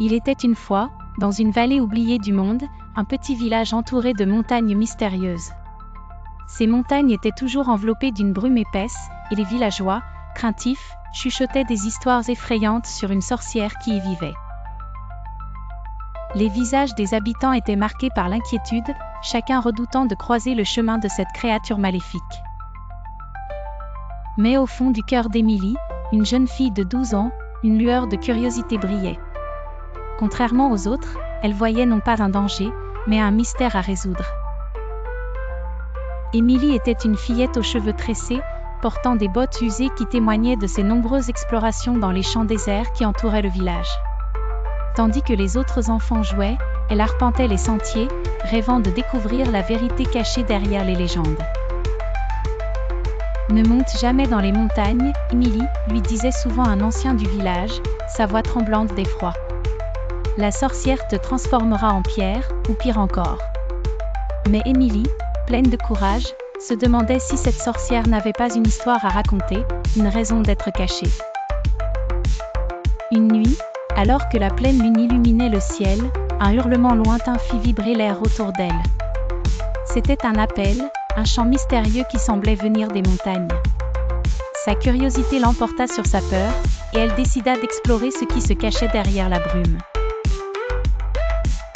Il était une fois, dans une vallée oubliée du monde, un petit village entouré de montagnes mystérieuses. Ces montagnes étaient toujours enveloppées d'une brume épaisse, et les villageois, craintifs, chuchotaient des histoires effrayantes sur une sorcière qui y vivait. Les visages des habitants étaient marqués par l'inquiétude, chacun redoutant de croiser le chemin de cette créature maléfique. Mais au fond du cœur d'Émilie, une jeune fille de 12 ans, une lueur de curiosité brillait. Contrairement aux autres, elle voyait non pas un danger, mais un mystère à résoudre. Émilie était une fillette aux cheveux tressés, portant des bottes usées qui témoignaient de ses nombreuses explorations dans les champs déserts qui entouraient le village. Tandis que les autres enfants jouaient, elle arpentait les sentiers, rêvant de découvrir la vérité cachée derrière les légendes. « Ne monte jamais dans les montagnes, Émilie, lui disait souvent un ancien du village, sa voix tremblante d'effroi. La sorcière te transformera en pierre, ou pire encore. » Mais Émilie, pleine de courage, se demandait si cette sorcière n'avait pas une histoire à raconter, une raison d'être cachée. Une nuit, alors que la pleine lune illuminait le ciel, un hurlement lointain fit vibrer l'air autour d'elle. C'était un appel, un chant mystérieux qui semblait venir des montagnes. Sa curiosité l'emporta sur sa peur, et elle décida d'explorer ce qui se cachait derrière la brume.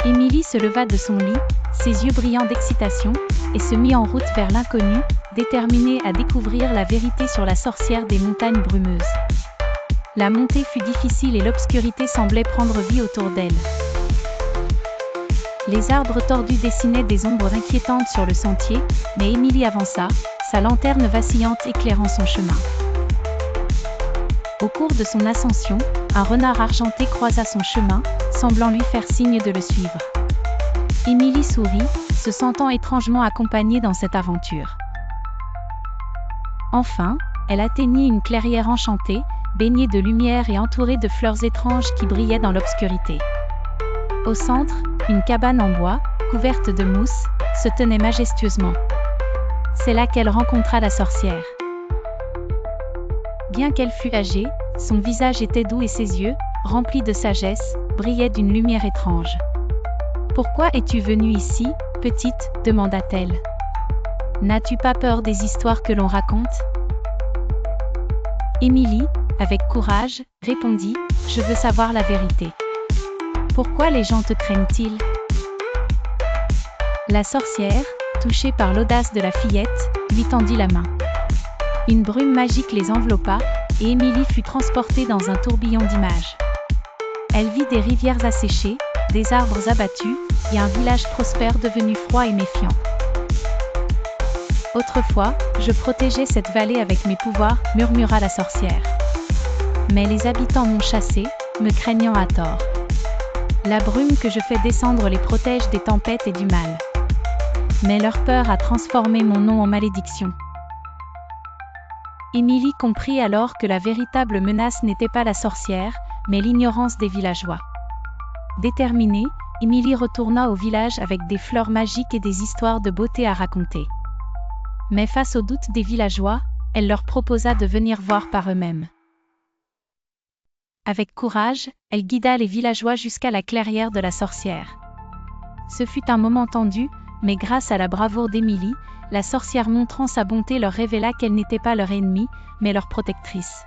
Émilie se leva de son lit, ses yeux brillants d'excitation, et se mit en route vers l'inconnu, déterminée à découvrir la vérité sur la sorcière des montagnes brumeuses. La montée fut difficile et l'obscurité semblait prendre vie autour d'elle. Les arbres tordus dessinaient des ombres inquiétantes sur le sentier, mais Émilie avança, sa lanterne vacillante éclairant son chemin. Au cours de son ascension, un renard argenté croisa son chemin, semblant lui faire signe de le suivre. Émilie sourit, se sentant étrangement accompagnée dans cette aventure. Enfin, elle atteignit une clairière enchantée, baignée de lumière et entourée de fleurs étranges qui brillaient dans l'obscurité. Au centre, une cabane en bois, couverte de mousse, se tenait majestueusement. C'est là qu'elle rencontra la sorcière. Bien qu'elle fût âgée, son visage était doux et ses yeux, remplis de sagesse, brillaient d'une lumière étrange. « Pourquoi es-tu venue ici, petite ?» demanda-t-elle. « N'as-tu pas peur des histoires que l'on raconte ?» Émilie, avec courage, répondit « Je veux savoir la vérité. Pourquoi les gens te craignent-ils ?» La sorcière, touchée par l'audace de la fillette, lui tendit la main. Une brume magique les enveloppa, et Émilie fut transportée dans un tourbillon d'images. Elle vit des rivières asséchées, des arbres abattus, et un village prospère devenu froid et méfiant. « Autrefois, je protégeais cette vallée avec mes pouvoirs, » murmura la sorcière. « Mais les habitants m'ont chassée, me craignant à tort. La brume que je fais descendre les protège des tempêtes et du mal. Mais leur peur a transformé mon nom en malédiction. » Émilie comprit alors que la véritable menace n'était pas la sorcière, mais l'ignorance des villageois. Déterminée, Émilie retourna au village avec des fleurs magiques et des histoires de beauté à raconter. Mais face aux doutes des villageois, elle leur proposa de venir voir par eux-mêmes. Avec courage, elle guida les villageois jusqu'à la clairière de la sorcière. Ce fut un moment tendu, mais grâce à la bravoure d'Émilie, la sorcière montrant sa bonté leur révéla qu'elle n'était pas leur ennemie, mais leur protectrice.